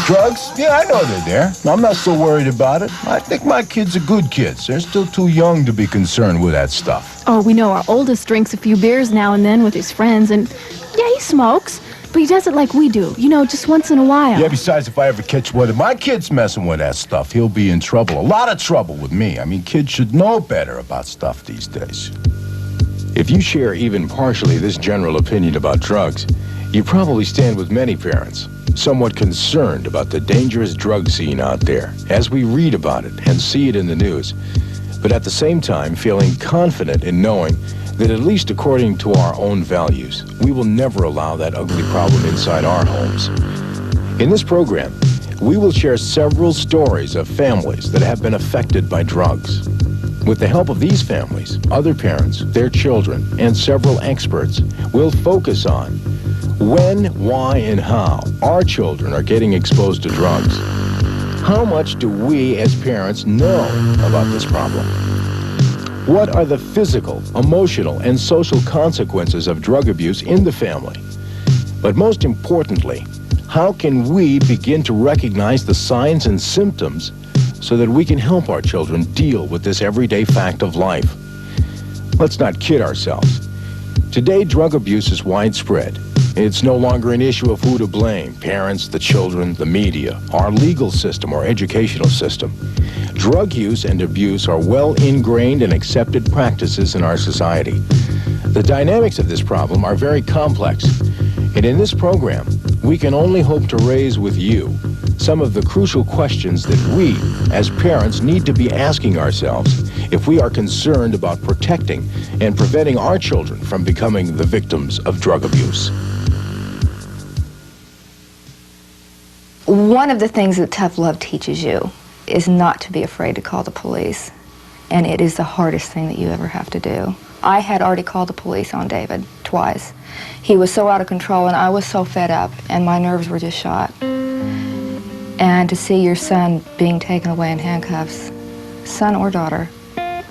Drugs? Yeah, I know they're there. I'm not so worried about it. I think my kids are good kids. They're still too young to be concerned with that stuff. Oh, we know our oldest drinks a few beers now and then with his friends, and yeah, he smokes, but he does it like we do, you know, just once in a while. Yeah, besides, if I ever catch one of my kids messing with that stuff, he'll be in trouble. A lot of trouble with me. I mean, kids should know better about stuff these days. If you share even partially this general opinion about drugs, you probably stand with many parents, somewhat concerned about the dangerous drug scene out there, as we read about it and see it in the news, but at the same time feeling confident in knowing that at least according to our own values, we will never allow that ugly problem inside our homes. In this program, we will share several stories of families that have been affected by drugs. With the help of these families, other parents, their children, and several experts will focus on when, why, and how our children are getting exposed to drugs. How much do we as parents know about this problem? What are the physical, emotional, and social consequences of drug abuse in the family? But most importantly, how can we begin to recognize the signs and symptoms so that we can help our children deal with this everyday fact of life? Let's not kid ourselves. Today, drug abuse is widespread. It's no longer an issue of who to blame, parents, the children, the media, our legal system, or educational system. Drug use and abuse are well ingrained and accepted practices in our society. The dynamics of this problem are very complex, and in this program, we can only hope to raise with you some of the crucial questions that we, as parents, need to be asking ourselves if we are concerned about protecting and preventing our children from becoming the victims of drug abuse. One of the things that tough love teaches you is not to be afraid to call the police, and it is the hardest thing that you ever have to do. I had already called the police on David twice. He was so out of control, and I was so fed up, and my nerves were just shot. And to see your son being taken away in handcuffs, son or daughter,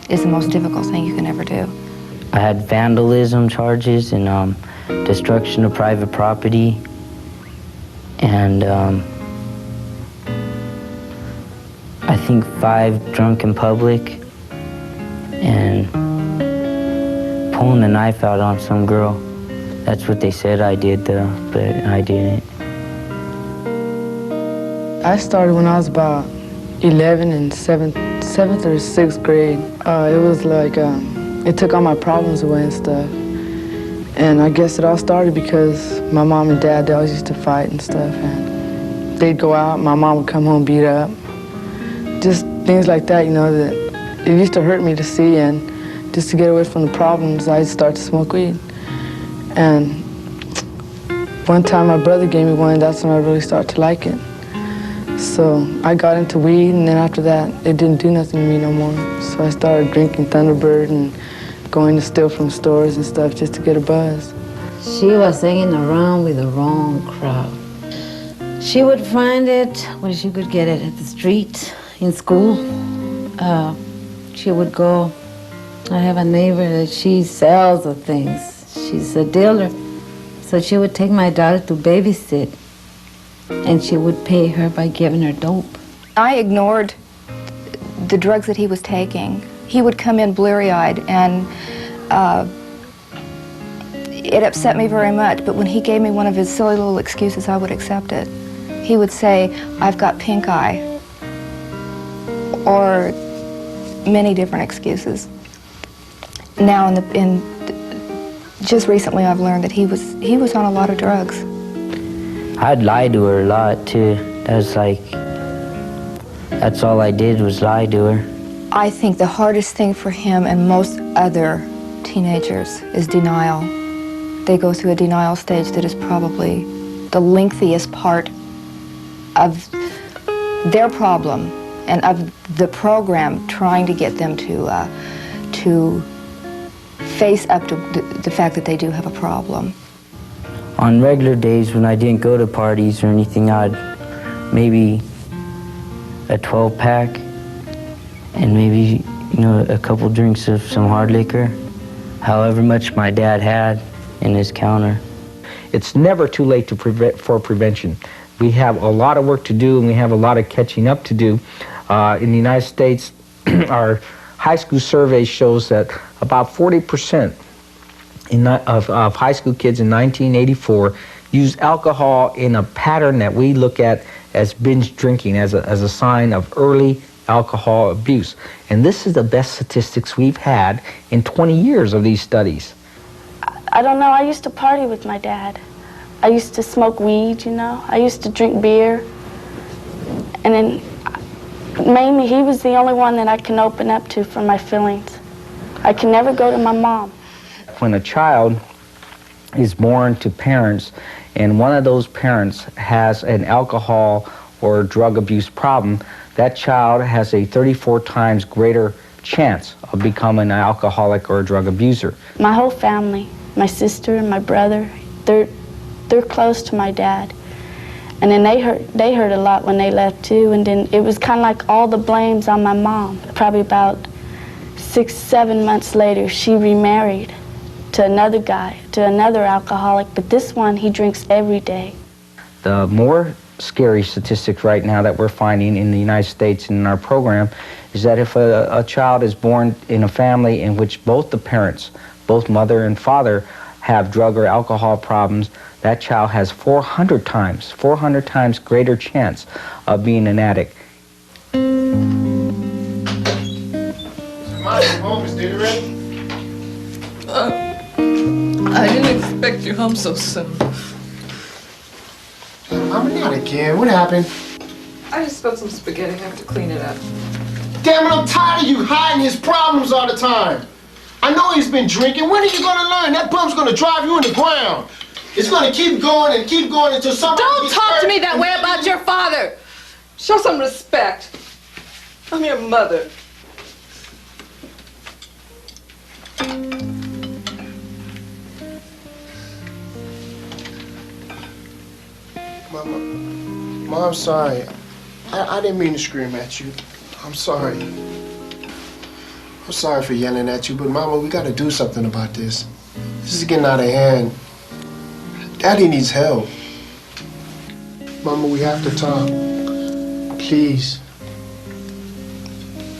is the most difficult thing you can ever do. I had vandalism charges and destruction of private property, and I think 5 drunk in public, and pulling a knife out on some girl. That's what they said I did though, but I didn't. I started when I was about 11 in 7th or 6th grade. It was like, it took all my problems away and stuff. And I guess it all started because my mom and dad, they always used to fight and stuff. And they'd go out, my mom would come home beat up. Just things like that, you know, that it used to hurt me to see. And just to get away from the problems, I'd start to smoke weed. And one time my brother gave me one, and that's when I really started to like it. So I got into weed, and then after that, it didn't do nothing to me no more. So I started drinking Thunderbird and going to steal from stores and stuff just to get a buzz. She was hanging around with the wrong crowd. She would find it where she could get it at the street, in school. She would go. I have a neighbor that she sells the things. She's a dealer. So she would take my daughter to babysit, and she would pay her by giving her dope. I ignored the drugs that he was taking. He would come in bleary-eyed, and it upset me very much, but when he gave me one of his silly little excuses, I would accept it. He would say, "I've got pink eye," or many different excuses. Now, just recently, I've learned that he was on a lot of drugs. I'd lie to her a lot too. That's all I did was lie to her. I think the hardest thing for him and most other teenagers is denial. They go through a denial stage that is probably the lengthiest part of their problem and of the program trying to get them to face up to the fact that they do have a problem. On regular days when I didn't go to parties or anything, I'd maybe a 12-pack and maybe, you know, a couple drinks of some hard liquor, however much my dad had in his counter. It's never too late for prevention. We have a lot of work to do, and we have a lot of catching up to do. In the United States, our high school survey shows that about 40% of high school kids in 1984 used alcohol in a pattern that we look at as binge drinking, as a sign of early alcohol abuse. And this is the best statistics we've had in 20 years of these studies. I don't know, I used to party with my dad. I used to smoke weed, you know. I used to drink beer. And then mainly he was the only one that I can open up to for my feelings. I can never go to my mom. When a child is born to parents and one of those parents has an alcohol or drug abuse problem, that child has a 34 times greater chance of becoming an alcoholic or a drug abuser. My whole family, my sister and my brother, they're close to my dad. And then they hurt a lot when they left too, and then it was kind of like all the blame's on my mom. Probably about 6-7 months later, she remarried to another guy, to another alcoholic, but this one, he drinks every day. The more scary statistics right now that we're finding in the United States and in our program is that if a child is born in a family in which both the parents, both mother and father, have drug or alcohol problems, that child has 400 times greater chance of being an addict. I didn't expect you home so soon. Mama, not again. What happened? I just spilled some spaghetti. I have to clean it up. Damn it, I'm tired of you hiding his problems all the time. I know he's been drinking. When are you gonna learn? That bump's gonna drive you in the ground. It's gonna keep going until somebody Don't gets talk hurt to me that and way then about your father. Show some respect. I'm your mother. Mama, I'm sorry. I didn't mean to scream at you. I'm sorry. I'm sorry for yelling at you, but Mama, we gotta do something about this. This is getting out of hand. Daddy needs help. Mama, we have to talk. Please.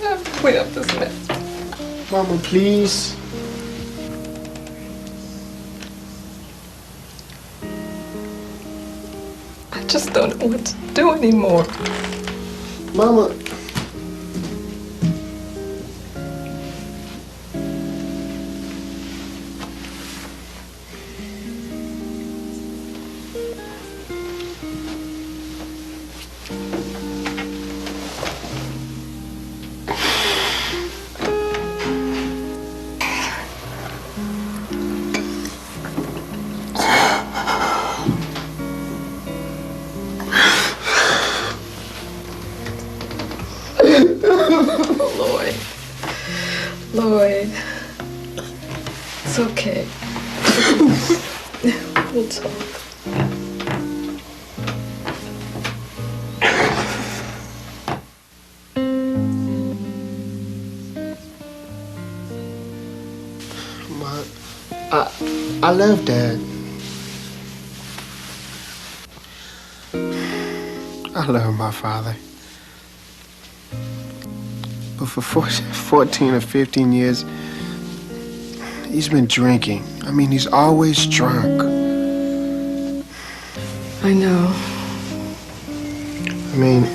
I have to clean up this mess. Mama, please. I just don't know what to do anymore. Mama. Lloyd. It's okay. We'll talk. I love Dad. I love my father. But for 14 or 15 years, he's been drinking. I mean, he's always drunk. I know. I mean,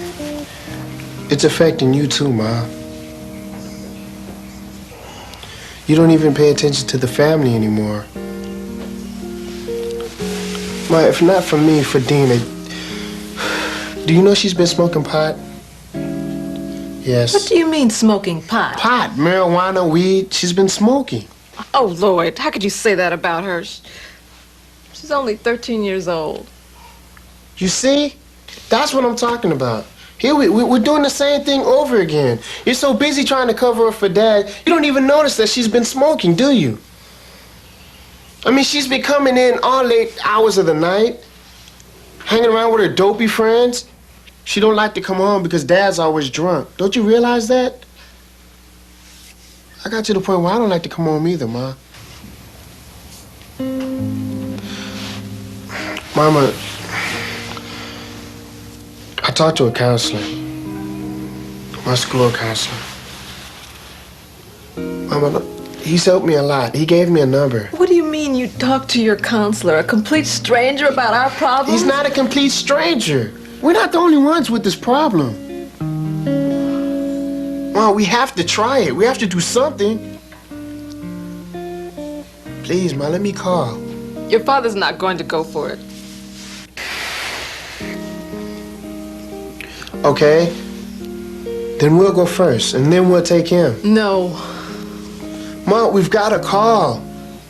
it's affecting you too, Ma. You don't even pay attention to the family anymore. Ma, if not for me, for Dina, do you know she's been smoking pot? Yes. What do you mean smoking pot? Pot, marijuana, weed, she's been smoking. Oh, Lloyd, how could you say that about her? She's only 13 years old. You see? That's what I'm talking about. Here we're doing the same thing over again. You're so busy trying to cover up for Dad, you don't even notice that she's been smoking, do you? I mean, she's been coming in all late hours of the night, hanging around with her dopey friends. She don't like to come home because Dad's always drunk. Don't you realize that? I got to the point where I don't like to come home either, Ma. Mama, talked to a counselor. My school counselor. Mama, he's helped me a lot. He gave me a number. What do you mean you talked to your counselor, a complete stranger about our problems? He's not a complete stranger. We're not the only ones with this problem. Mom, we have to try it. We have to do something. Please, Ma, let me call. Your father's not going to go for it. Okay. Then we'll go first, and then we'll take him. No. Mom, we've got to call.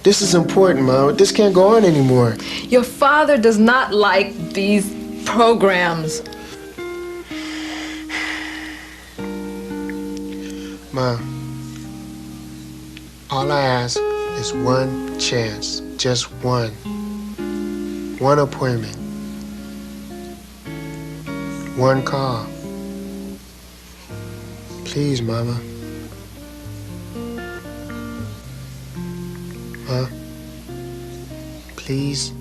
This is important, Mom. This can't go on anymore. Your father does not like these programs. Mom, all I ask is one chance. Just one. One appointment. One call. Please, Mama. Huh? Please?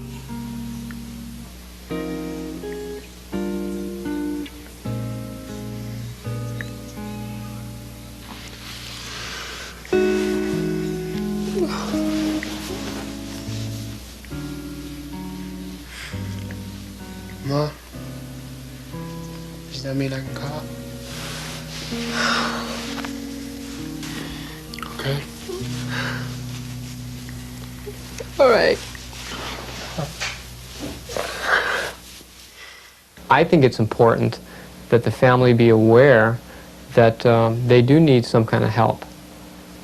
Ma? Does that mean I can call? Okay. All right. I think it's important that the family be aware that they do need some kind of help.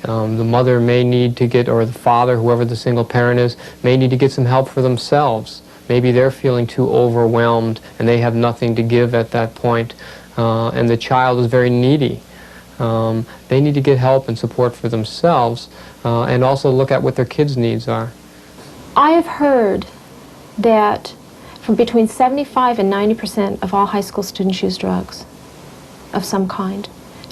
The mother may need to get, or the father, whoever the single parent is, may need to get some help for themselves. Maybe they're feeling too overwhelmed and they have nothing to give at that point, and the child is very needy. They need to get help and support for themselves, and also look at what their kids' needs are. I have heard that from between 75 and 90% of all high school students use drugs of some kind,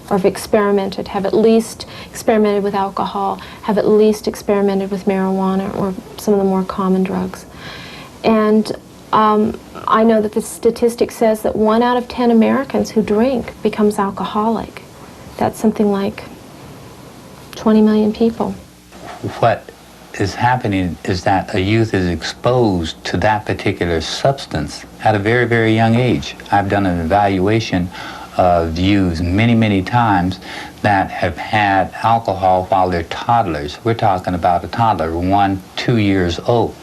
or have experimented, have at least experimented with alcohol, have at least experimented with marijuana or some of the more common drugs. And I know that the statistic says that 1 out of 10 Americans who drink becomes alcoholic. That's something like 20 million people. What is happening is that a youth is exposed to that particular substance at a very, very young age. I've done an evaluation of youths many, many times that have had alcohol while they're toddlers. We're talking about a toddler, 1, 2 years old.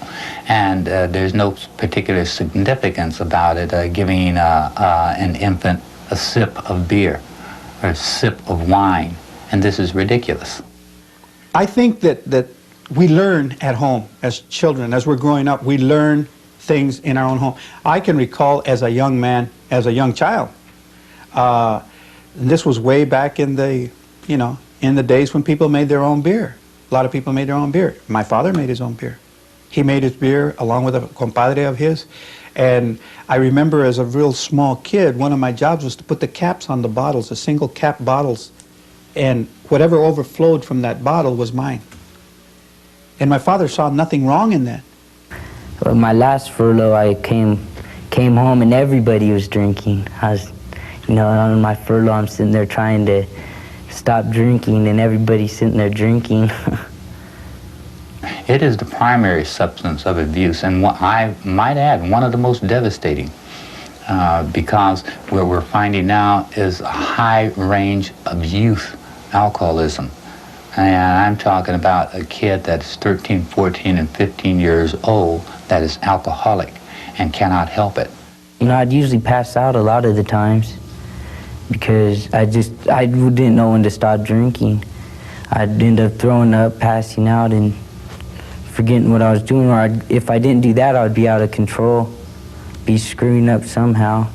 And there's no particular significance about it, giving an infant a sip of beer or a sip of wine. And this is ridiculous. I think that we learn at home as children. As we're growing up, we learn things in our own home. I can recall as a young man, as a young child, this was way back in the, in the days when people made their own beer. A lot of people made their own beer. My father made his own beer. He made his beer along with a compadre of his. And I remember as a real small kid, one of my jobs was to put the caps on the bottles, the single cap bottles. And whatever overflowed from that bottle was mine. And my father saw nothing wrong in that. Well, my last furlough, I came home and everybody was drinking. I was, on my furlough, I'm sitting there trying to stop drinking, and everybody's sitting there drinking. It is the primary substance of abuse, and what I might add, one of the most devastating, because what we're finding now is a high range of youth alcoholism. And I'm talking about a kid that's 13, 14, and 15 years old that is alcoholic and cannot help it. I'd usually pass out a lot of the times because I didn't know when to stop drinking. I'd end up throwing up, passing out, and forgetting what I was doing, or if I didn't do that, I would be out of control, be screwing up somehow.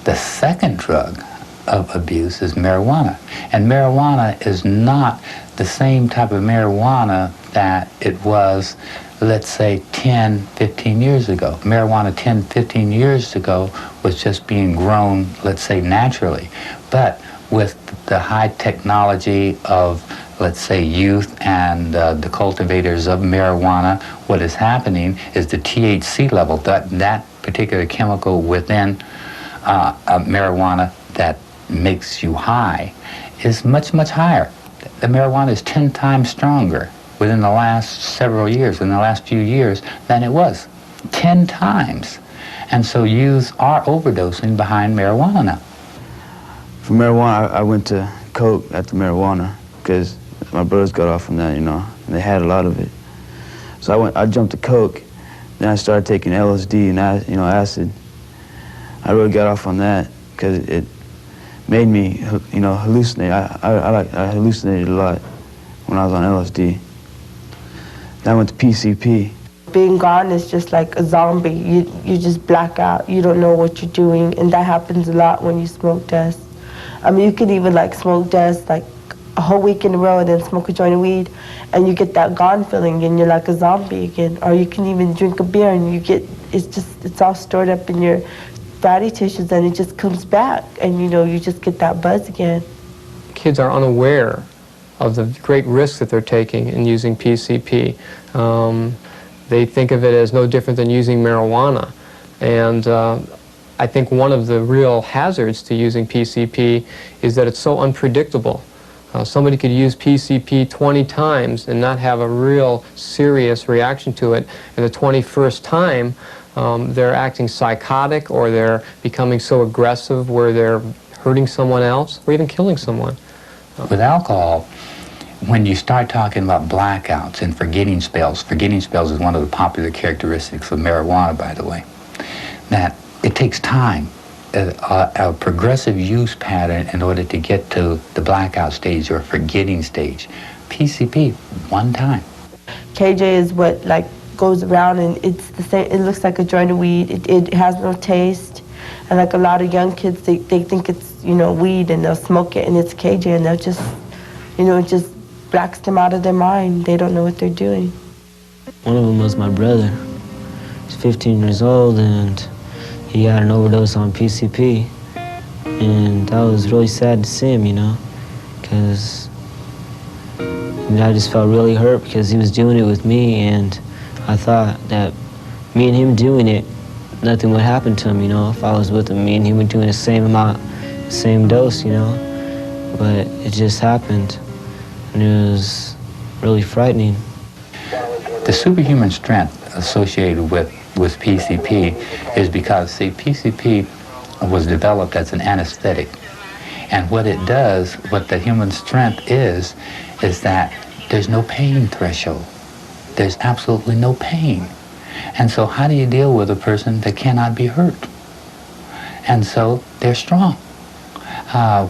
The second drug of abuse is marijuana. And marijuana is not the same type of marijuana that it was, let's say, 10, 15 years ago. Marijuana 10, 15 years ago was just being grown, let's say, naturally. But with the high technology of, let's say, youth and the cultivators of marijuana, what is happening is the THC level, that particular chemical within marijuana that makes you high is much, much higher. The marijuana is 10 times stronger within the last several years, in the last few years, than it was. 10 times. And so youths are overdosing behind marijuana now. For marijuana, I went to coke after marijuana because my brothers got off from that, you know, and they had a lot of it. So I jumped to coke, then I started taking LSD and acid. I really got off on that because it made me, hallucinate. I hallucinated a lot when I was on LSD. Then I went to PCP. Being gone is just like a zombie. You just black out. You don't know what you're doing, and that happens a lot when you smoke dust. I mean, you can even like smoke dust like a whole week in a row and then smoke a joint of weed, and you get that gone feeling, and you're like a zombie again. Or you can even drink a beer, and it's all stored up in your fatty tissues, and it just comes back, and you just get that buzz again. Kids are unaware of the great risks that they're taking in using PCP. They think of it as no different than using marijuana. And I think one of the real hazards to using PCP is that it's so unpredictable. Somebody could use PCP 20 times and not have a real serious reaction to it. And the 21st time, they're acting psychotic, or they're becoming so aggressive where they're hurting someone else or even killing someone. With alcohol, when you start talking about blackouts and forgetting spells is one of the popular characteristics of marijuana, by the way, that it takes time, a progressive use pattern in order to get to the blackout stage or forgetting stage. PCP, one time. KJ is what goes around, and it's the same. It looks like a joint of weed. It has no taste, and like a lot of young kids, they think it's weed, and they'll smoke it, and it's KJ, and they'll just it just blacks them out of their mind. They don't know what they're doing. One of them was my brother. He's 15 years old, and he had an overdose on PCP, and that was really sad to see him, because I just felt really hurt because he was doing it with me, and I thought that me and him doing it, nothing would happen to him, if I was with him. Me and him were doing the same amount, same dose, but it just happened, and it was really frightening. The superhuman strength associated with PCP is because, see, PCP was developed as an anesthetic. And what it does, what the human strength is that there's no pain threshold. There's absolutely no pain. And so how do you deal with a person that cannot be hurt? And so they're strong.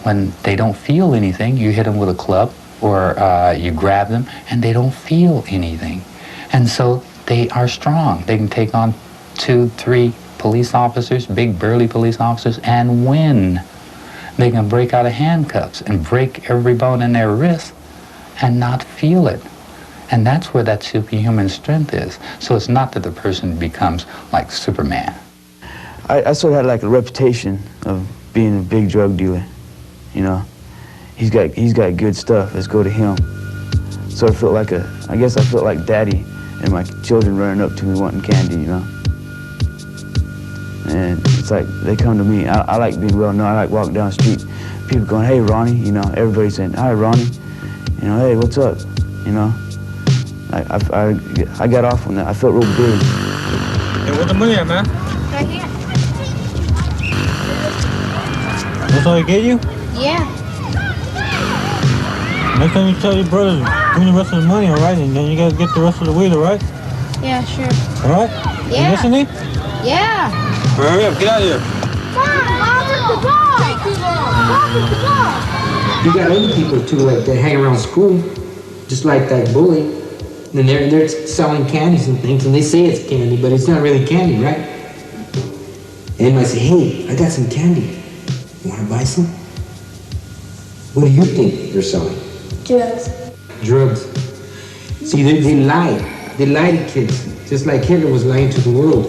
When they don't feel anything, you hit them with a club or you grab them and they don't feel anything. And so they are strong. They can take on 2, 3 police officers, big burly police officers, and win. They can break out of handcuffs and break every bone in their wrist and not feel it. And that's where that superhuman strength is. So it's not that the person becomes like Superman. I sort of had like a reputation of being a big drug dealer, He's got good stuff, let's go to him. So I felt like I guess I felt like daddy, and my children running up to me wanting candy, And it's like they come to me. I like being well known. I like walking down the street, people going, "Hey, Ronnie," everybody saying, "Hi, Ronnie," "Hey, what's up?" I got off on that. I felt real big. Hey, where the money at, man? Right here. That's all he gave you? Yeah. Next time you tell your brothers, give me the rest of the money, all right? And then you guys get the rest of the weed, all right? Yeah, sure. All right? Yeah. You listening? Yeah. Hurry up, get out of here. Mom, the ball. Take too long. The ball. You got other people too, like they hang around school, just like that bully. And they're selling candies and things, and they say it's candy, but it's not really candy, right? And they might say, "Hey, I got some candy. You want to buy some?" What do you think they're selling? Drugs. Drugs. See, they lie. They lie to kids, just like Hitler was lying to the world.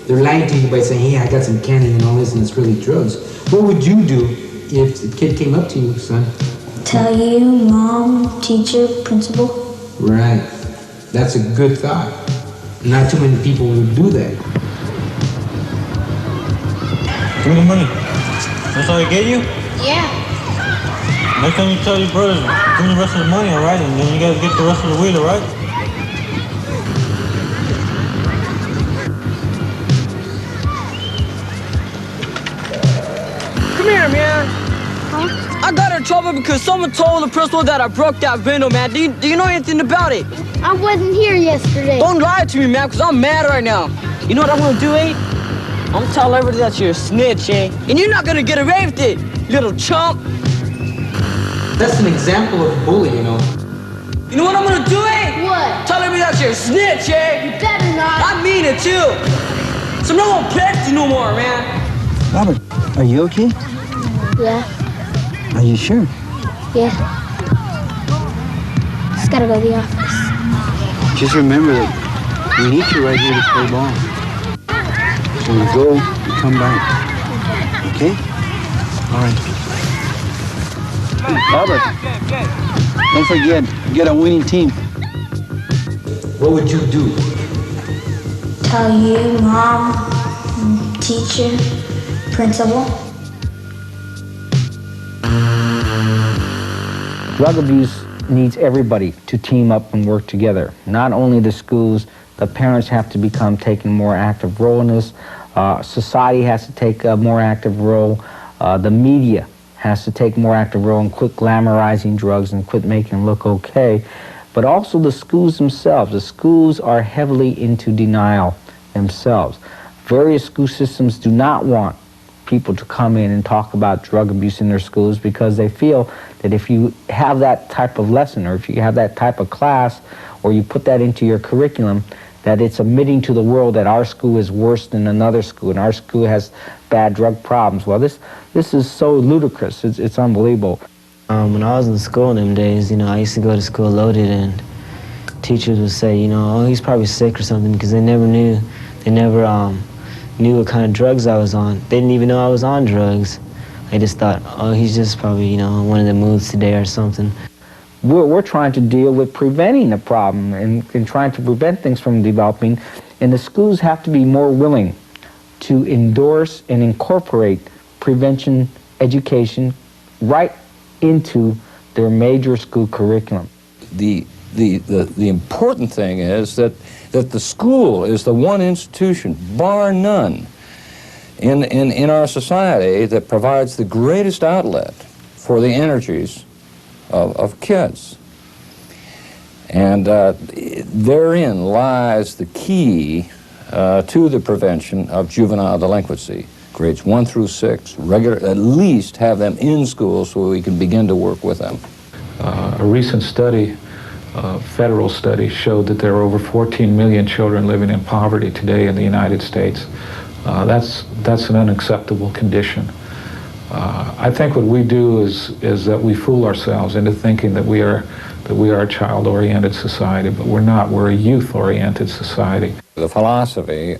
They're lying to you by saying, "Hey, I got some candy and all this, and it's really drugs." What would you do if the kid came up to you, son? Tell you, mom, teacher, principal. Right. That's a good thought. Not too many people would do that. Give me the money. That's all I gave you? Yeah. Next time you tell your brothers, give me the rest of the money, all right? And then you guys get the rest of the weed, all right? Come here, man. Huh? I got in trouble because someone told the principal that I broke that window, man. Do you know anything about it? I wasn't here yesterday. Don't lie to me, man, because I'm mad right now. You know what I'm gonna do, eh? I'm gonna tell everybody that you're a snitch, eh? And you're not gonna get away with it, little chump. That's an example of bully, you know. You know what I'm gonna do, eh? What? Tell everybody that you're a snitch, eh? You better not. I mean it, too. So no one pets you no more, man. Robert, are you okay? Yeah. Are you sure? Yeah. Just gotta go to the office. Just remember that we need you right here to play ball. So you go, you come back. Okay? All right. Robert, don't forget, you get a winning team. What would you do? Tell you, mom, teacher, principal. Drug abuse needs everybody to team up and work together. Not only the schools, the parents have to take a more active role in this. Society has to take a more active role. The media has to take a more active role and quit glamorizing drugs and quit making them look okay. But also the schools themselves. The schools are heavily into denial themselves. Various school systems do not want people to come in and talk about drug abuse in their schools because they feel that if you have that type of lesson or if you have that type of class or you put that into your curriculum, that it's admitting to the world that our school is worse than another school and our school has bad drug problems. Well, this is so ludicrous. It's unbelievable. When I was in school in them days, you know, I used to go to school loaded and teachers would say, you know, oh, he's probably sick or something because they never knew what kind of drugs I was on. They didn't even know I was on drugs. They just thought, oh, he's just probably, you know, in one of the moods today or something. We're trying to deal with preventing the problem and trying to prevent things from developing, and the schools have to be more willing to endorse and incorporate prevention education right into their major school curriculum. The important thing is that the school is the one institution, bar none, in our society that provides the greatest outlet for the energies of kids. And therein lies the key to the prevention of juvenile delinquency. Grades 1 through 6, at least have them in school so we can begin to work with them. A recent study, federal study, showed that there are over 14 million children living in poverty today in the United States. That's an unacceptable condition. I think what we do is that we fool ourselves into thinking that we are a child-oriented society, but we're not. We're a youth-oriented society. The philosophy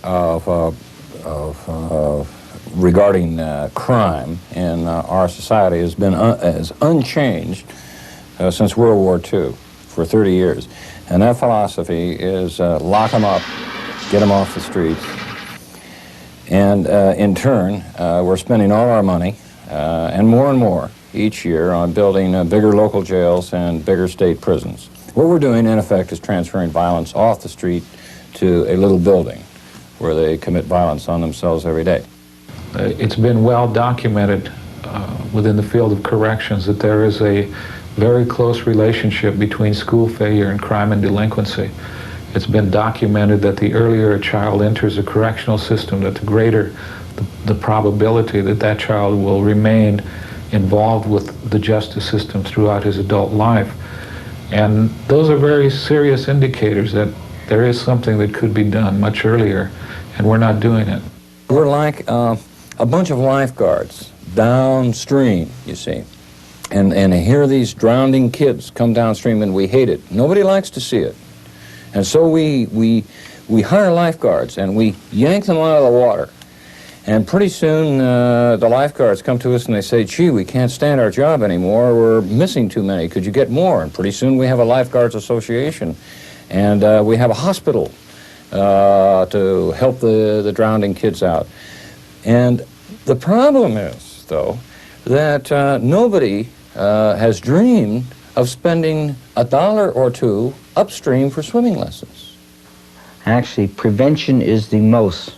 regarding crime in our society has been as unchanged since World War II for 30 years. And that philosophy is lock them up, get them off the streets. And in turn, we're spending all our money and more each year on building bigger local jails and bigger state prisons. What we're doing, in effect, is transferring violence off the street to a little building where they commit violence on themselves every day. It's been well documented within the field of corrections that there is a very close relationship between school failure and crime and delinquency. It's been documented that the earlier a child enters a correctional system, that the greater the probability that that child will remain involved with the justice system throughout his adult life. And those are very serious indicators that there is something that could be done much earlier, and we're not doing it. We're like a bunch of lifeguards downstream, you see. And here these drowning kids come downstream and we hate it. Nobody likes to see it. And so we hire lifeguards and we yank them out of the water. And pretty soon the lifeguards come to us and they say, gee, we can't stand our job anymore. We're missing too many. Could you get more? And pretty soon we have a lifeguards association. And we have a hospital to help the drowning kids out. And The problem is, though, that nobody has dreamed of spending $1 or $2 upstream for swimming lessons. Actually, prevention is the most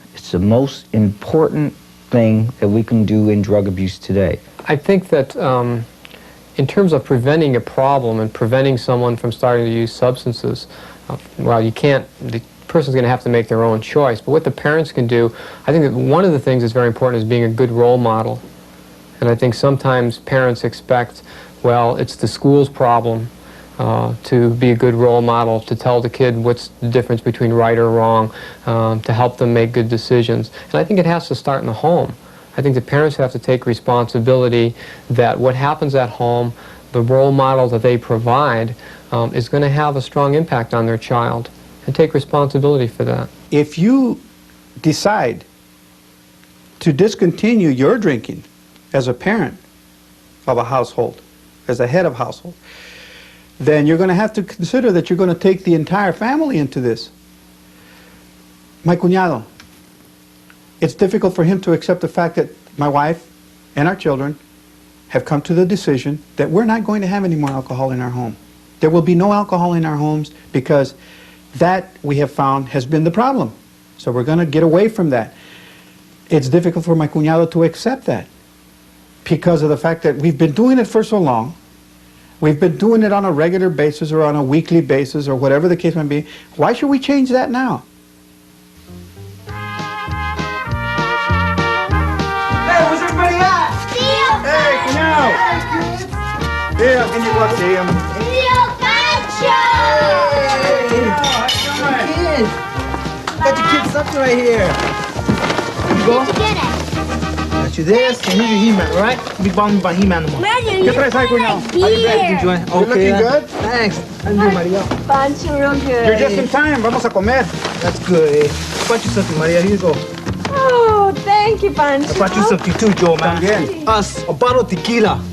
important thing that we can do in drug abuse today. I think that in terms of preventing a problem and preventing someone from starting to use substances, well, you can't, the person's going to have to make their own choice. But what the parents can do, I think that one of the things that's very important is being a good role model. And I think sometimes parents expect, well, it's the school's problem to be a good role model, to tell the kid what's the difference between right or wrong, to help them make good decisions. And I think it has to start in the home. I think the parents have to take responsibility that what happens at home, the role model that they provide, is going to have a strong impact on their child, and take responsibility for that. If you decide to discontinue your drinking as a parent of a household, as a head of household, then you're going to have to consider that you're going to take the entire family into this. My cuñado, it's difficult for him to accept the fact that my wife and our children have come to the decision that we're not going to have any more alcohol in our home. There will be no alcohol in our homes because that, we have found, has been the problem. So we're going to get away from that. It's difficult for my cuñado to accept that because of the fact that we've been doing it for so long. We've been doing it on a regular basis or on a weekly basis or whatever the case might be. Why should we change that now? Hey, where's everybody at? Hey, cuñado! Hey, Yeah, can you go up to him? Got your kids something right here. Here you go. Got you this, and here's your He-Man, all right? Be bothered by He-Man no more. ¿Qué traes ahí, cuñado? How you been? Enjoy. You're looking good? Thanks. How you doing, Maria? Pancho, real good. You're just in time. Vamos a comer. That's good. I brought you something, Maria. Here you go. Oh, thank you, Pancho. I brought you something too, Joe, man. También. Us, a bottle of tequila.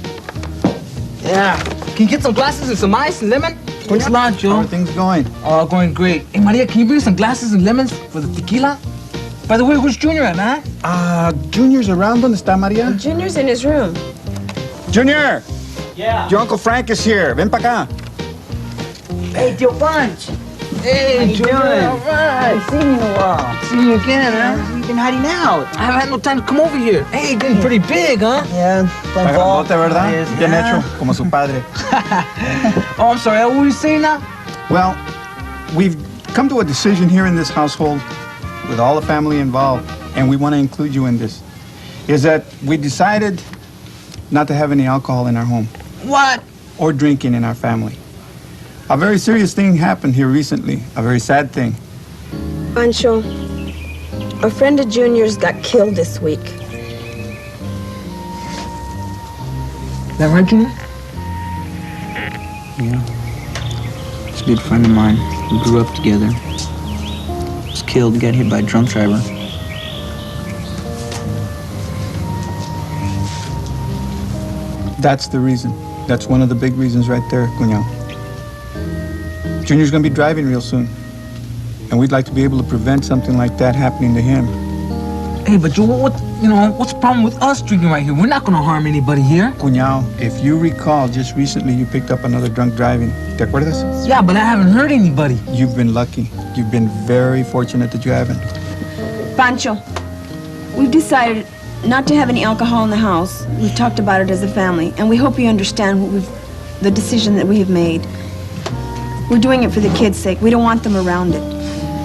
Yeah. Can you get some glasses and some ice and lemon? Thanks a lot, Joe. How are things going? Oh, going great. Hey, Maria, can you bring some glasses and lemons for the tequila? By the way, where's Junior at, man? Junior's around. ¿Dónde está, María? Junior's in his room. Junior! Yeah. Your Uncle Frank is here. Ven pa' acá. Hey, Joe Bunch. Hey, Junior. All right. I've seen you in a while. Seen you again, huh? You've been hiding out. I haven't had no time to come over here. Hey, you're getting pretty big, huh? Yeah. Está grandote, ¿verdad? Bien hecho, como su padre. Oh, I'm sorry. What were you saying now? Well, we've come to a decision here in this household with all the family involved, and we want to include you in this, is that we decided not to have any alcohol in our home. What? Or drinking in our family. A very serious thing happened here recently, a very sad thing. Pancho, a friend of Junior's got killed this week. That right, Junior? Yeah. He's a good friend of mine. We grew up together. Was killed, got hit by a drunk driver. That's the reason. That's one of the big reasons right there, cuñado. Junior's gonna be driving real soon. And we'd like to be able to prevent something like that happening to him. Hey, but Joe, what's the problem with us drinking right here? We're not gonna harm anybody here. Cuñado, if you recall, just recently you picked up another drunk driving. ¿Te acuerdas? Yeah, but I haven't hurt anybody. You've been lucky. You've been very fortunate that you haven't. Pancho, we've decided not to have any alcohol in the house. We've talked about it as a family, and we hope you understand the decision that we have made. We're doing it for the kids' sake. We don't want them around it.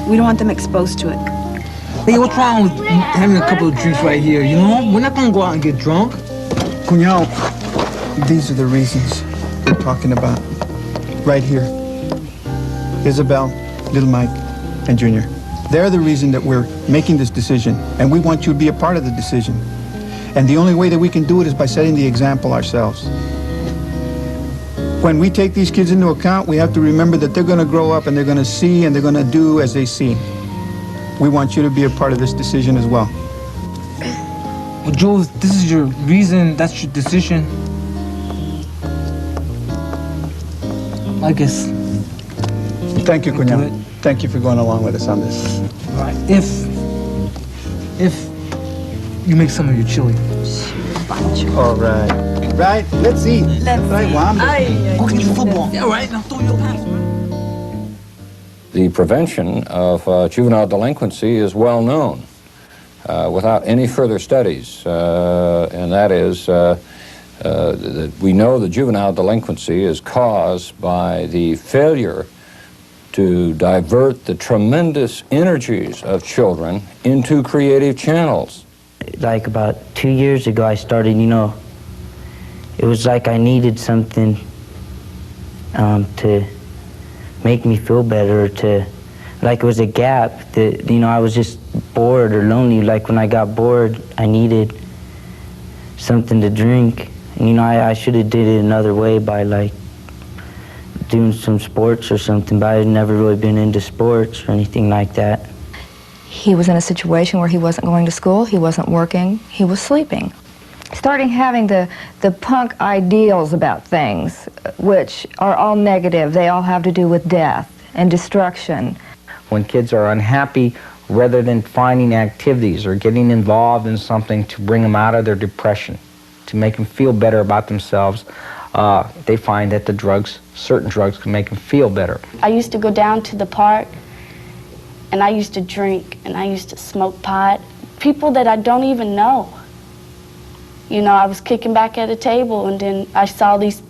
We don't want them exposed to it. Hey, what's wrong with having a couple of drinks right here, you know? We're not gonna go out and get drunk. Cuñado, these are the reasons we're talking about. Right here. Isabel, little Mike, and Junior. They're the reason that we're making this decision, and we want you to be a part of the decision. And the only way that we can do it is by setting the example ourselves. When we take these kids into account, we have to remember that they're going to grow up and they're going to see and they're going to do as they see. We want you to be a part of this decision as well. Well, Joe, if this is your reason, that's your decision. I guess. Thank you, cuñado. Thank you for going along with us on this. All right. You make some of your chili. All right. Right, let's eat. Right, Juan. Go get your football. All right, now throw your pass. The prevention of juvenile delinquency is well known without any further studies, and that is that we know that juvenile delinquency is caused by the failure to divert the tremendous energies of children into creative channels. Like about 2 years ago, I started, it was like I needed something to make me feel better, like it was a gap that, I was just bored or lonely. Like when I got bored, I needed something to drink. And, I should have did it another way by like doing some sports or something, but I'd never really been into sports or anything like that. He was in a situation where he wasn't going to school, he wasn't working, he was sleeping. Starting having the punk ideals about things, which are all negative. They all have to do with death and destruction. When kids are unhappy, rather than finding activities or getting involved in something to bring them out of their depression, to make them feel better about themselves, they find that certain drugs can make them feel better. I used to go down to the park, and I used to drink, and I used to smoke pot. People that I don't even know. I was kicking back at a table, and then I saw these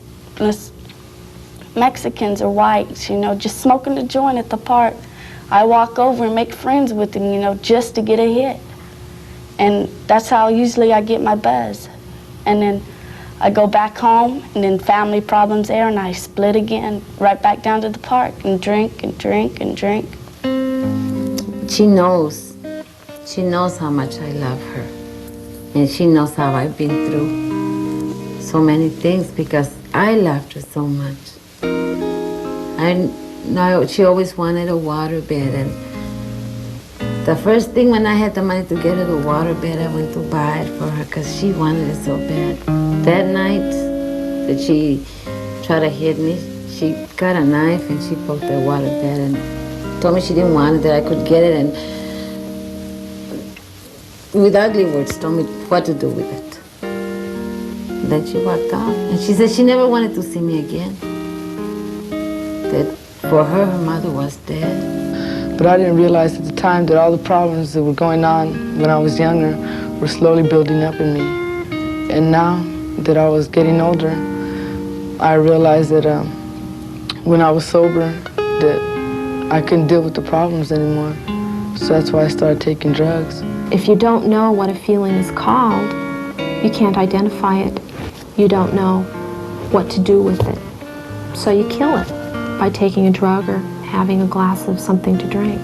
Mexicans or whites, just smoking a joint at the park. I walk over and make friends with them, just to get a hit. And that's how usually I get my buzz. And then I go back home, and then family problems there, and I split again, right back down to the park, and drink and drink and drink. She knows how much I love her. And she knows how I've been through so many things because I loved her so much. She always wanted a waterbed, and the first thing when I had the money to get her the waterbed, I went to buy it for her because she wanted it so bad. That night that she tried to hit me, she got a knife and she poked the waterbed and told me she didn't want it, that I could get it, and with ugly words told me what to do with it. Then she walked off, and she said she never wanted to see me again. That for her, her mother was dead. But I didn't realize at the time that all the problems that were going on when I was younger were slowly building up in me. And now that I was getting older, I realized that when I was sober, that I couldn't deal with the problems anymore. So that's why I started taking drugs. If you don't know what a feeling is called, you can't identify it. You don't know what to do with it. So you kill it by taking a drug or having a glass of something to drink.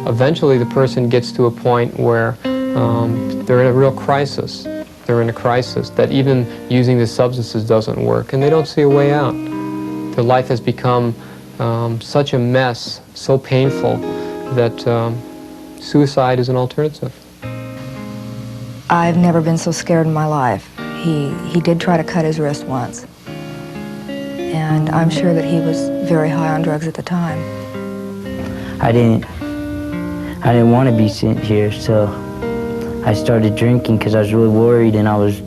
Eventually the person gets to a point where they're in a real crisis. They're in a crisis that even using the substances doesn't work, and they don't see a way out. Their life has become such a mess, so painful, that suicide is an alternative. I've never been so scared in my life. He did try to cut his wrist once. And I'm sure that he was very high on drugs at the time. I didn't want to be sent here, so I started drinking because I was really worried and I was,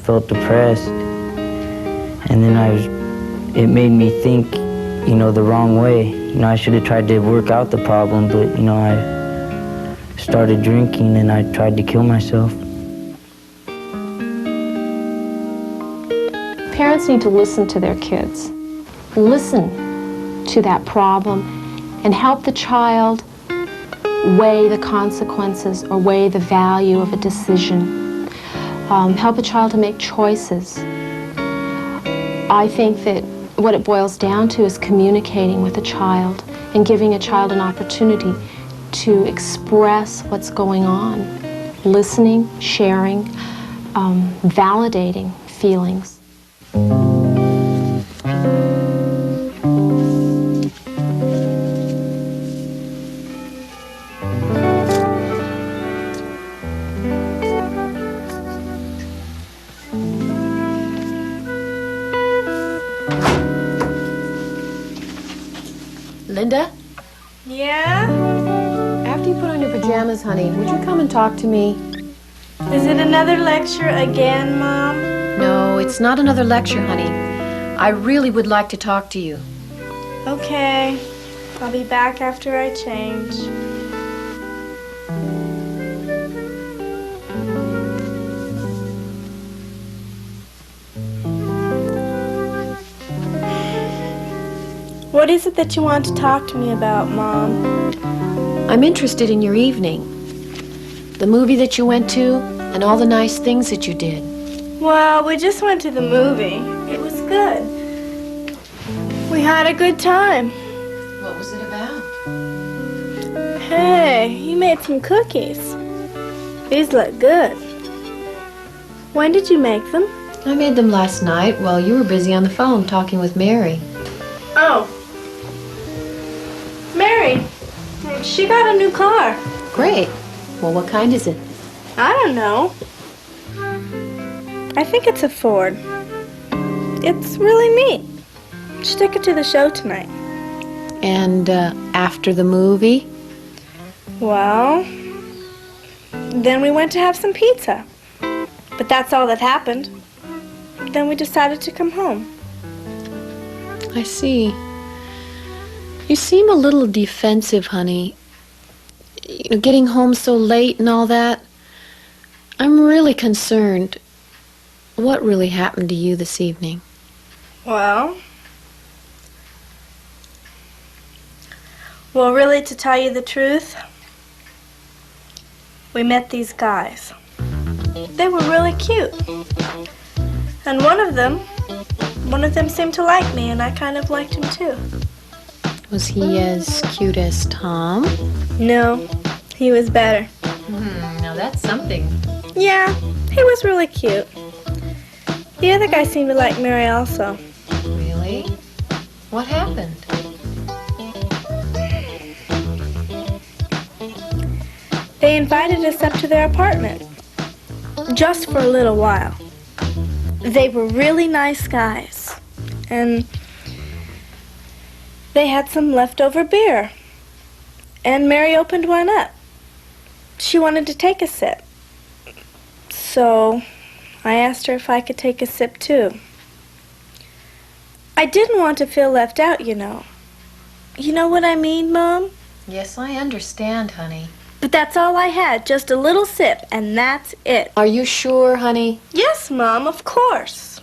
felt depressed. And then it made me think, the wrong way. I should have tried to work out the problem, but, I started drinking and I tried to kill myself. Parents need to listen to their kids. Listen to that problem and help the child weigh the consequences or weigh the value of a decision. Help a child to make choices. I think that what it boils down to is communicating with a child and giving a child an opportunity to express what's going on. Listening, sharing, validating feelings. Linda? Yeah? After you put on your pajamas, honey, would you come and talk to me? Is it another lecture again, Mom? No, it's not another lecture, honey. I really would like to talk to you. Okay. I'll be back after I change. What is it that you want to talk to me about, Mom? I'm interested in your evening. The movie that you went to, and all the nice things that you did. Well, we just went to the movie. It was good. We had a good time. What was it about? Hey, you made some cookies. These look good. When did you make them? I made them last night while you were busy on the phone talking with Mary. Oh. Mary, she got a new car. Great. Well, what kind is it? I don't know. I think it's a Ford. It's really neat. She took it to the show tonight. And after the movie? Well, then we went to have some pizza. But that's all that happened. Then we decided to come home. I see. You seem a little defensive, honey. You know, getting home so late and all that. I'm really concerned. What really happened to you this evening? Well, really, to tell you the truth, we met these guys. They were really cute. And one of them seemed to like me, and I kind of liked him too. Was he as cute as Tom? No, he was better. Now that's something. Yeah, he was really cute. The other guy seemed to like Mary also. Really? What happened? They invited us up to their apartment. Just for a little while. They were really nice guys. And they had some leftover beer. And Mary opened one up. She wanted to take a sip. So I asked her if I could take a sip too. I didn't want to feel left out, you know. You know what I mean, Mom? Yes, I understand, honey. But that's all I had, just a little sip, and that's it. Are you sure, honey? Yes, Mom, of course.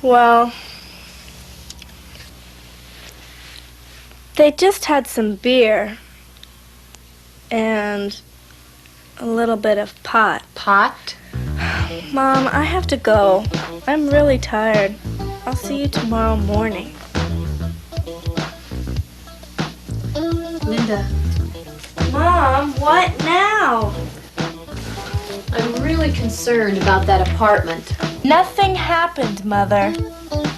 Well, they just had some beer and a little bit of pot. Pot? Mom, I have to go. I'm really tired. I'll see you tomorrow morning. Linda. Mom, what now? I'm really concerned about that apartment. Nothing happened, Mother.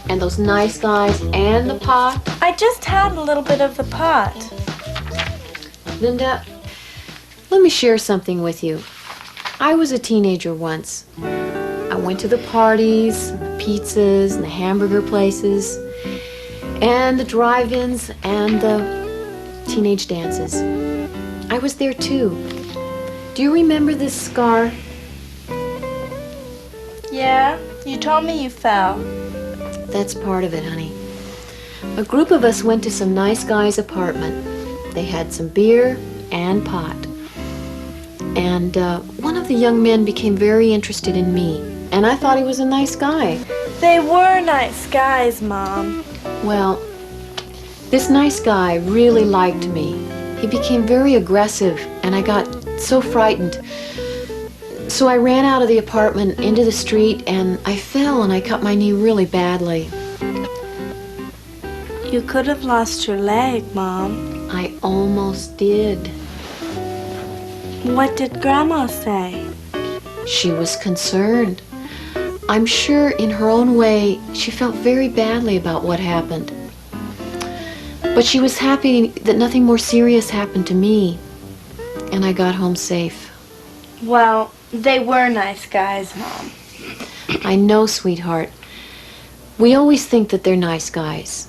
And those nice guys and the pot? I just had a little bit of the pot. Linda, let me share something with you. I was a teenager once. I went to the parties, and the pizzas, and the hamburger places, and the drive-ins, and the teenage dances. I was there too. Do you remember this scar? Yeah, you told me you fell. That's part of it, honey. A group of us went to some nice guy's apartment. They had some beer and pot. And one of the young men became very interested in me. And I thought he was a nice guy. They were nice guys, Mom. Well, this nice guy really liked me. He became very aggressive, and I got so frightened. So I ran out of the apartment into the street, and I fell and I cut my knee really badly. You could have lost your leg, Mom. I almost did. What did Grandma say? She was concerned. I'm sure in her own way she felt very badly about what happened. But she was happy that nothing more serious happened to me, and I got home safe. Well, they were nice guys, Mom. I know, sweetheart. We always think that they're nice guys.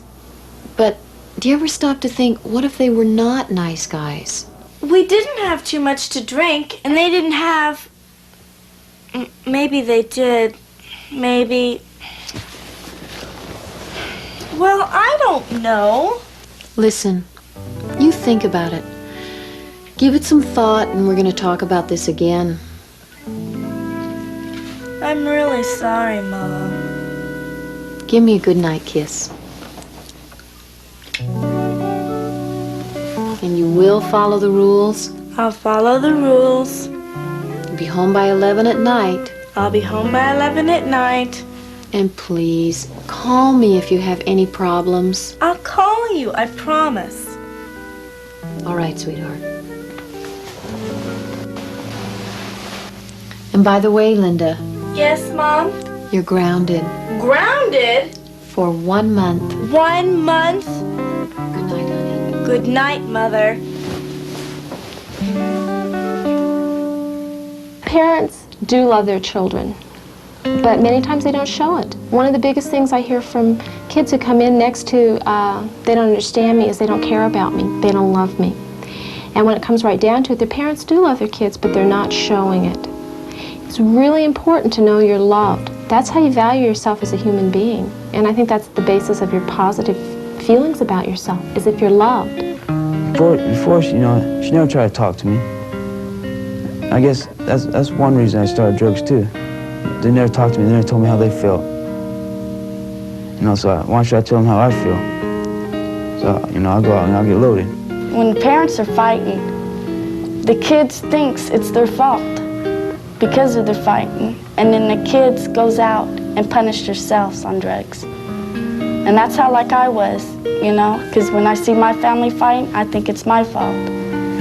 But do you ever stop to think, what if they were not nice guys? We didn't have too much to drink, and they didn't have... Maybe they did. Maybe... Well, I don't know. Listen, you think about it. Give it some thought, and we're going to talk about this again. I'm really sorry, Mom. Give me a good night kiss. And you will follow the rules? I'll follow the rules. You'll be home by 11 at night. I'll be home by 11 at night. And please, call me if you have any problems. I'll call you, I promise. All right, sweetheart. And by the way, Linda. Yes, Mom? You're grounded. Grounded? For 1 month. 1 month? Good night, honey. Good night, Mother. Parents do love their children, but many times they don't show it. One of the biggest things I hear from kids who come in next to they don't understand me is they don't care about me, they don't love me. And when it comes right down to it, their parents do love their kids, but they're not showing it. It's really important to know you're loved. That's how you value yourself as a human being. And I think that's the basis of your positive feelings about yourself, is if you're loved. Before she never tried to talk to me. I guess that's one reason I started drugs too. They never talked to me. They never told me how they felt. So why should I tell them how I feel? So I'll go out and I'll get loaded. When parents are fighting, the kids thinks it's their fault because of their fighting, and then the kids goes out and punish themselves on drugs. And that's how like I was, because when I see my family fighting, I think it's my fault.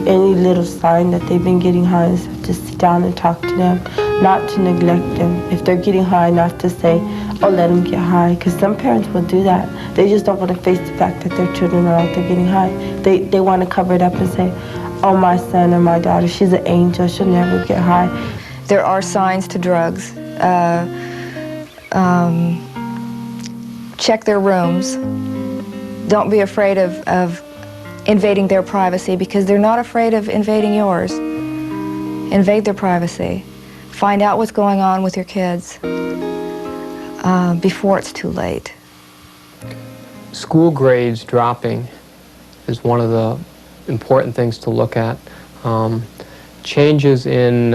Any little sign that they've been getting high is to sit down and talk to them, not to neglect them. If they're getting high, not to say, oh, let them get high, because some parents will do that. They just don't want to face the fact that their children are out there getting high. They want to cover it up and say, oh, my son or my daughter, she's an angel, she'll never get high. There are signs to drugs. Check their rooms. Don't be afraid of invading their privacy, because they're not afraid of invading yours. Invade their privacy. Find out what's going on with your kids before it's too late. School grades dropping is one of the important things to look at. Changes in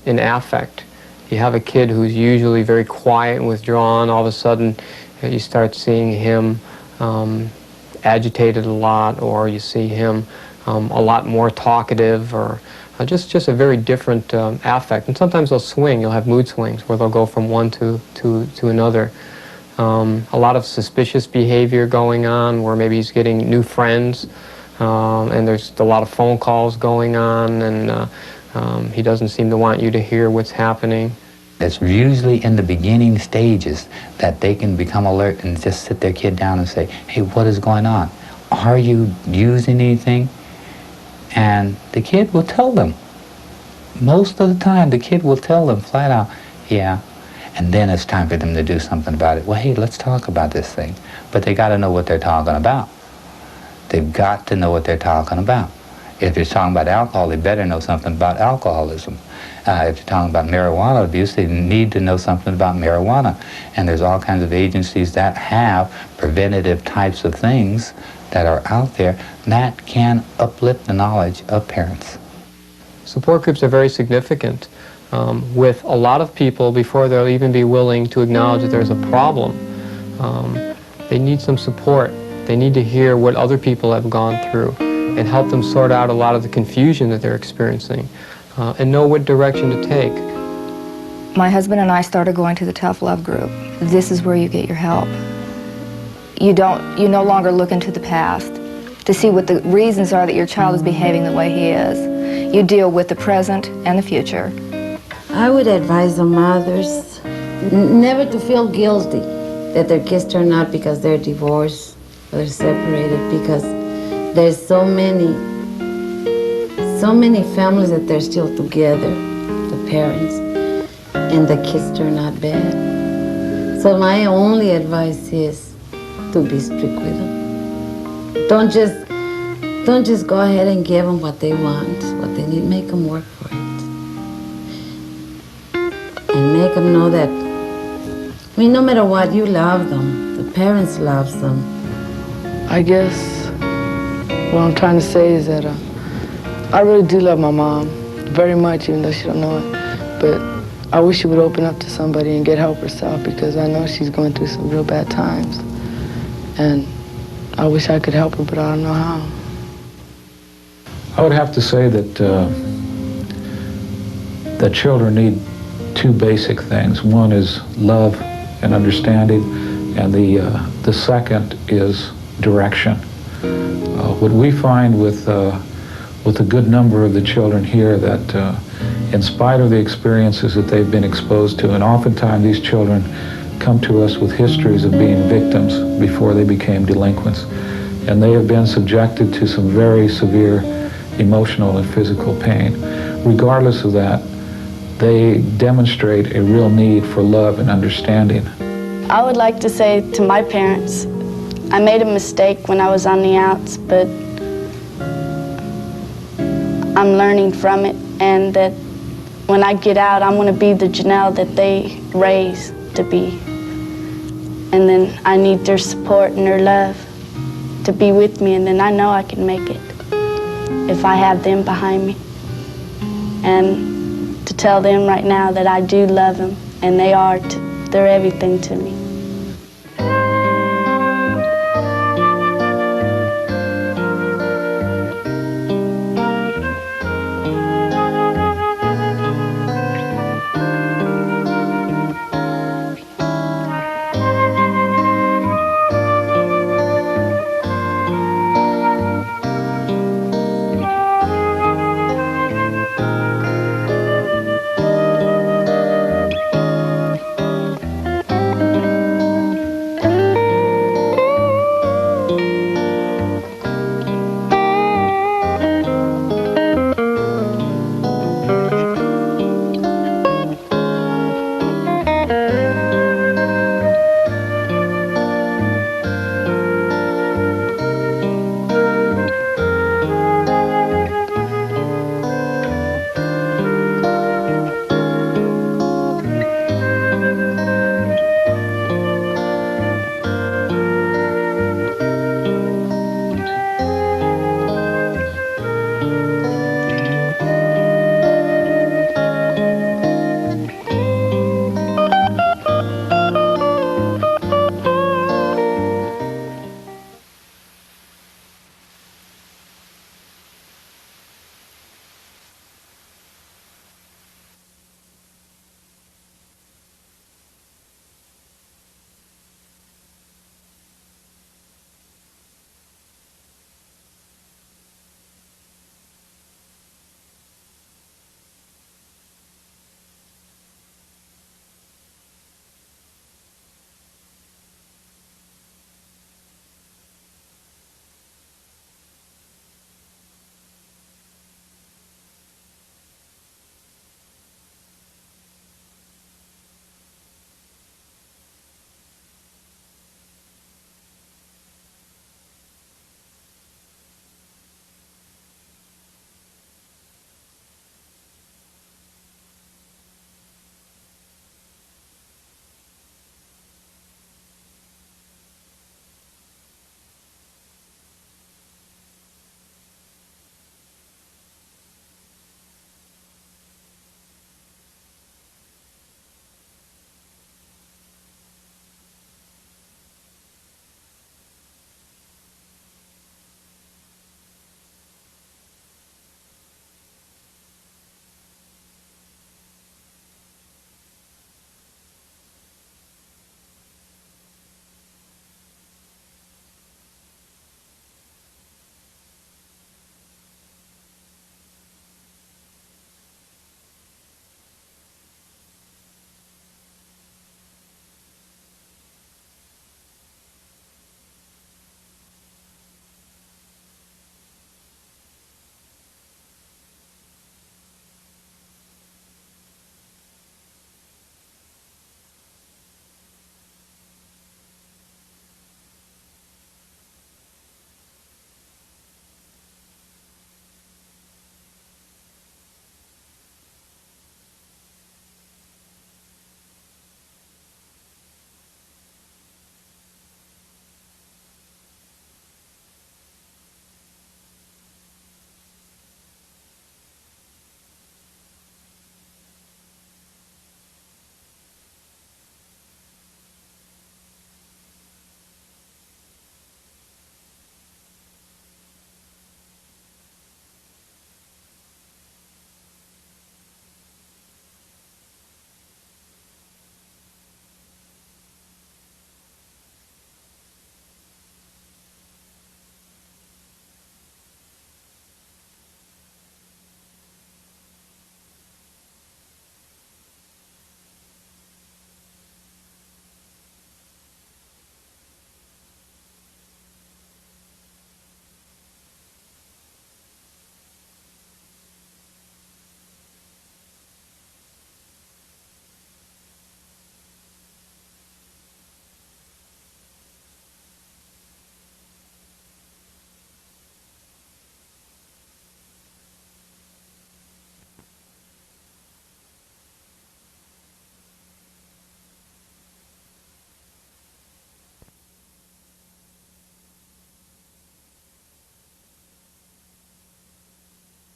affect. You have a kid who's usually very quiet and withdrawn. All of a sudden, you start seeing him agitated a lot, or you see him a lot more talkative, or just a very different affect. And sometimes they'll swing. You'll have mood swings where they'll go from one to another. A lot of suspicious behavior going on, where maybe he's getting new friends, and there's a lot of phone calls going on, and he doesn't seem to want you to hear what's happening. It's usually in the beginning stages that they can become alert and just sit their kid down and say, hey, what is going on? Are you using anything? And the kid will tell them. Most of the time, the kid will tell them flat out, yeah. And then it's time for them to do something about it. Well, hey, let's talk about this thing. But they got to know what they're talking about. They've got to know what they're talking about. If you're talking about alcohol, they better know something about alcoholism. If you're talking about marijuana abuse, they need to know something about marijuana. And there's all kinds of agencies that have preventative types of things that are out there that can uplift the knowledge of parents. Support groups are very significant. With a lot of people, before they'll even be willing to acknowledge that there's a problem, they need some support. They need to hear what other people have gone through and help them sort out a lot of the confusion that they're experiencing, and know what direction to take. My husband and I started going to the Tough Love group. This is where you get your help. You no longer look into the past to see what the reasons are that your child is behaving the way he is. You deal with the present and the future. I would advise the mothers never to feel guilty that their kids turn out because they're divorced or they're separated, because there's so many families that they're still together, the parents, and the kids turn out bad. So my only advice is to be strict with them. Don't just Don't just go ahead and give them what they want, what they need. Make them work for it. And make them know that, I mean, no matter what, you love them. The parents love them. I guess what I'm trying to say is that I really do love my mom very much, even though she don't know it. But I wish she would open up to somebody and get help herself, because I know she's going through some real bad times. And I wish I could help her, but I don't know how. I would have to say that that children need two basic things. One is love and understanding, and the second is direction. What we find with a good number of the children here, that in spite of the experiences that they've been exposed to, and oftentimes these children come to us with histories of being victims before they became delinquents, and they have been subjected to some very severe emotional and physical pain. Regardless of that, they demonstrate a real need for love and understanding. I would like to say to my parents, I made a mistake when I was on the outs, but I'm learning from it, and that when I get out, I'm going to be the Janelle that they raised to be. And then I need their support and their love to be with me, and then I know I can make it if I have them behind me. And to tell them right now that I do love them, and they're everything to me.